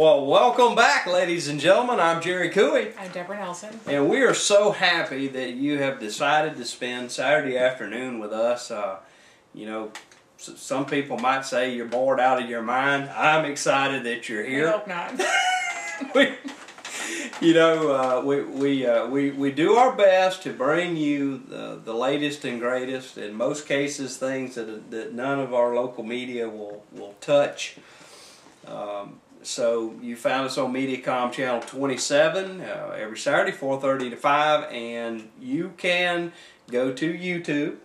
Well, welcome back, ladies and gentlemen. I'm Jerry Cooey. I'm Deborah Nelson. And we are so happy that you have decided to spend Saturday afternoon with us. You know, some people might say you're bored out of your mind. I'm excited that you're here. I hope not. we do our best to bring you the latest and greatest, in most cases things that none of our local media will touch. So you found us on Mediacom channel 27 every Saturday 4:30 to 5, and you can go to YouTube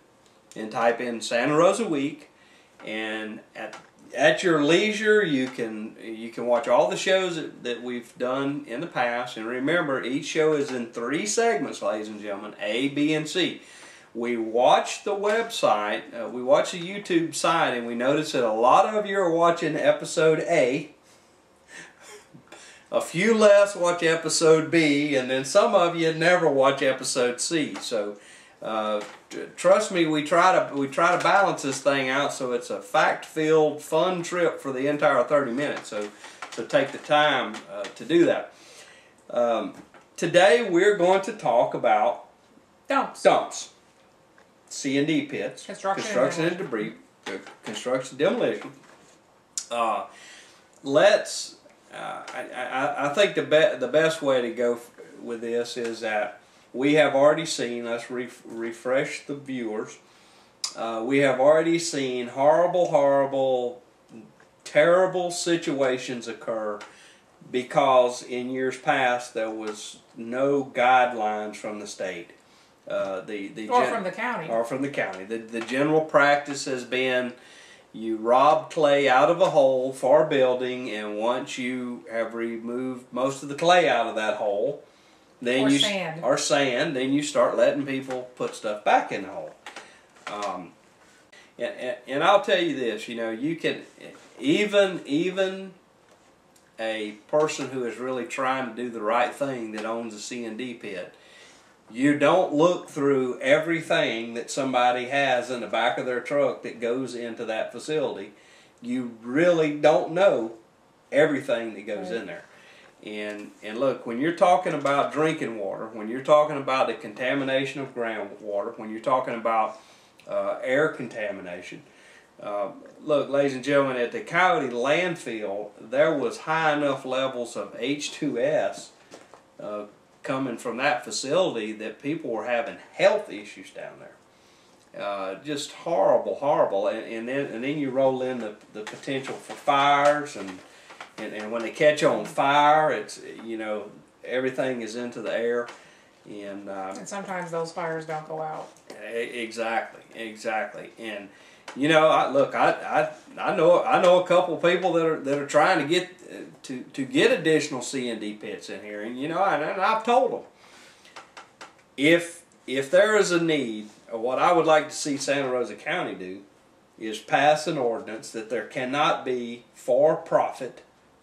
and type in Santa Rosa Week, and at your leisure you can watch all the shows that we've done in the past. And remember, each show is in 3 segments, ladies and gentlemen: A, B, and C. We watch the website, we watch the YouTube site, and we notice that a lot of you are watching episode A. A few less watch episode B, and then some of you never watch episode C. So trust me, we try to balance this thing out so it's a fact-filled, fun trip for the entire 30 minutes. So take the time to do that. Today we're going to talk about dumps, C&D pits, construction and debris, construction demolition. I think the best way to go with this is that we have already seen, let's refresh the viewers, we have already seen horrible, terrible situations occur because in years past there was no guidelines from the state. Or from the county. Or from the county. The general practice has been, you rob clay out of a hole for a building, and once you have removed most of the clay out of that hole, then sand, then you start letting people put stuff back in the hole. And I'll tell you this, you know, you can even a person who is really trying to do the right thing that owns a C&D pit, you don't look through everything that somebody has in the back of their truck that goes into that facility. You really don't know everything that goes in there. And look, when you're talking about drinking water, when you're talking about the contamination of groundwater, when you're talking about air contamination, look, ladies and gentlemen, at the Coyote landfill, there was high enough levels of H2S coming from that facility that people were having health issues down there. Just horrible. And then you roll in the potential for fires, and when they catch on fire, it's, you know, everything is into the air, and sometimes those fires don't go out. Exactly. And you know, I know a couple people that are trying to get get additional C&D pits in here, and you know, and I've told them, if there is a need, what I would like to see Santa Rosa County do is pass an ordinance that there cannot be for-profit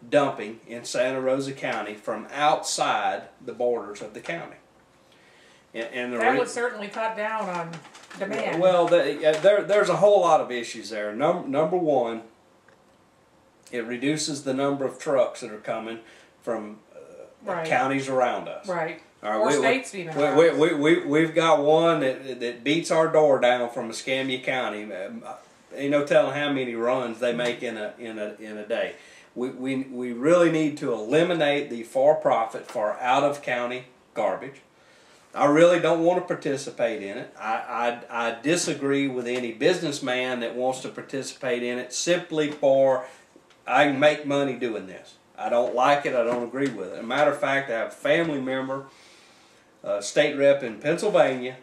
dumping in Santa Rosa County from outside the borders of the county. And that would certainly cut down on demand. Well, there's a whole lot of issues there. Number one, it reduces the number of trucks that are coming from counties around us. Right. Or states even. We've got one that beats our door down from Escambia County. Ain't no telling how many runs they make in a day. We really need to eliminate the for-profit for out-of-county garbage. I really don't want to participate in it. I disagree with any businessman that wants to participate in it simply for, I can make money doing this. I don't like it. I don't agree with it. As a matter of fact, I have a family member, state rep in Pennsylvania,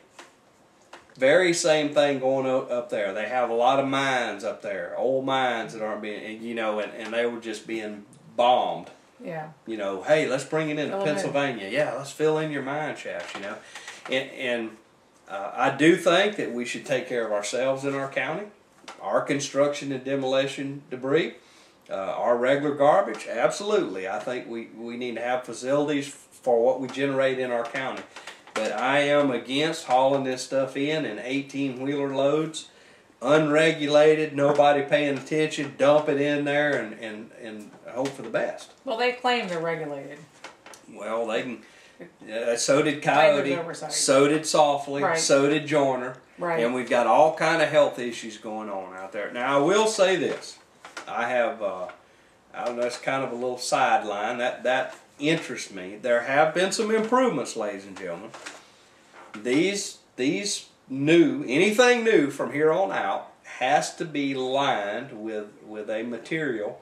very same thing going up there. They have a lot of mines up there, old mines that aren't being, you know, and they were just being bombed. Yeah. You know, hey, let's bring it into Pennsylvania. Yeah, let's fill in your mine shafts, you know. And I do think that we should take care of ourselves in our county, our construction and demolition debris, our regular garbage, absolutely. I think we need to have facilities for what we generate in our county. But I am against hauling this stuff in 18-wheeler loads unregulated, nobody paying attention, dump it in there and hope for the best. Well, they claim they're regulated. Well, they can. So did Coyote. So did Softly. Right. So did Joyner. Right. And we've got all kind of health issues going on out there. Now, I will say this: I have. I don't know. It's kind of a little sideline that interests me. There have been some improvements, ladies and gentlemen. These anything new from here on out has to be lined with a material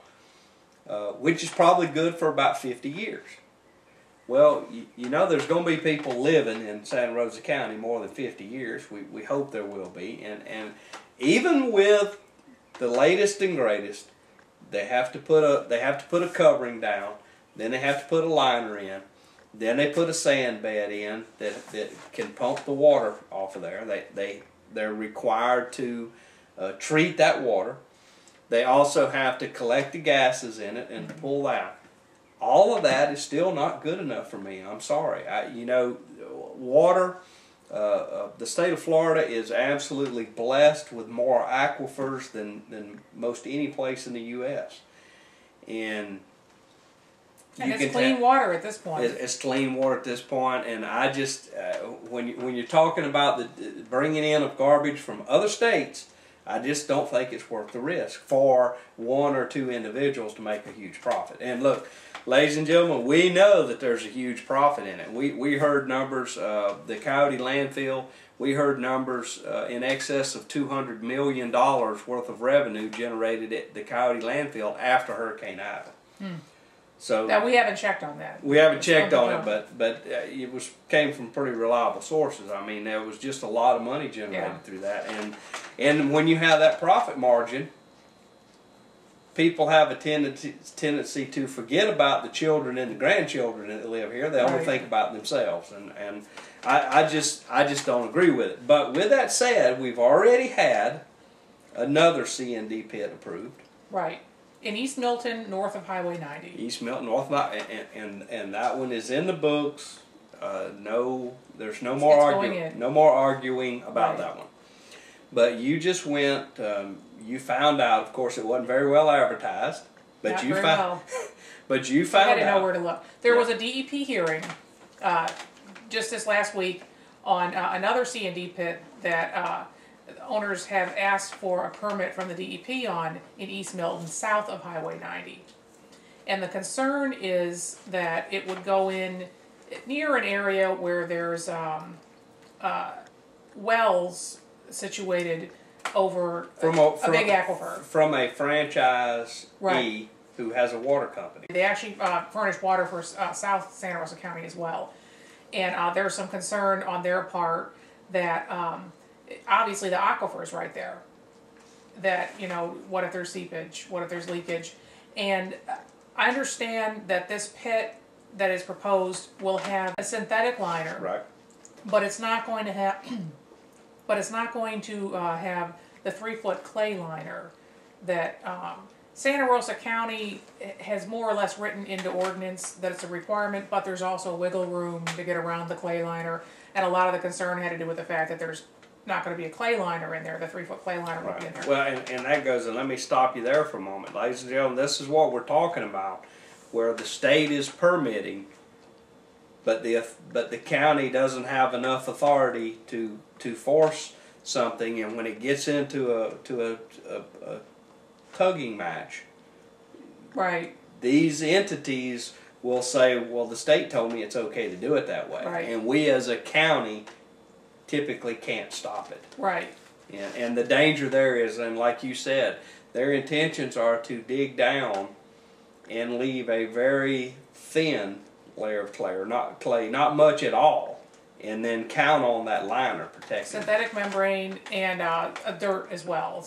which is probably good for about 50 years. Well, you know there's going to be people living in Santa Rosa County more than 50 years. We hope there will be. And even with the latest and greatest, they have to put a covering down, then they have to put a liner in, then they put a sand bed in that can pump the water off of there. They're required to treat that water. They also have to collect the gases in it and pull out. All of that is still not good enough for me. I'm sorry. Water, the state of Florida is absolutely blessed with more aquifers than most any place in the U.S. And it's clean water at this point. It's clean water at this point, and I just when you're talking about the bringing in of garbage from other states, I just don't think it's worth the risk for one or two individuals to make a huge profit. And look, ladies and gentlemen, we know that there's a huge profit in it. We heard numbers, the Coyote landfill, we heard numbers in excess of $200 million worth of revenue generated at the Coyote landfill after Hurricane Ida. So now, we haven't checked on that. We haven't checked on it, but it came from pretty reliable sources. I mean, there was just a lot of money generated through that, and when you have that profit margin, people have a tendency to forget about the children and the grandchildren that live here. They only think about themselves, and I just don't agree with it. But with that said, we've already had another C&D pit approved. Right. In East Milton, north of Highway 90. East Milton, north of, and that one is in the books. There's no more arguing. No more arguing about that one. But you just went. You found out. Of course, it wasn't very well advertised. But Not you very found. well. But you found out. I didn't know where to look. There was a DEP hearing just this last week on another C&D pit that. Owners have asked for a permit from the DEP on in East Milton, south of Highway 90. And the concern is that it would go in near an area where there's wells situated over a big aquifer. From a franchisee who has a water company. They actually furnish water for South Santa Rosa County as well. And there's some concern on their part that obviously the aquifer is right there. That, what if there's seepage? What if there's leakage? And I understand that this pit that is proposed will have a synthetic liner. Right. But it's not going to have have the 3-foot clay liner that Santa Rosa County has more or less written into ordinance that it's a requirement, but there's also wiggle room to get around the clay liner. And a lot of the concern had to do with the fact that there's not going to be a clay liner in there. The 3-foot clay liner will be in there. Well, and that goes, and let me stop you there for a moment. Ladies and gentlemen, this is what we're talking about, where the state is permitting, but the county doesn't have enough authority to force something, and when it gets into a tugging match, right, these entities will say, well, the state told me it's okay to do it that way. Right. And we as a county typically can't stop it. Right. And the danger there is, and like you said, their intentions are to dig down and leave a very thin layer of clay, not much at all, and then count on that liner protecting. Synthetic membrane and dirt as well.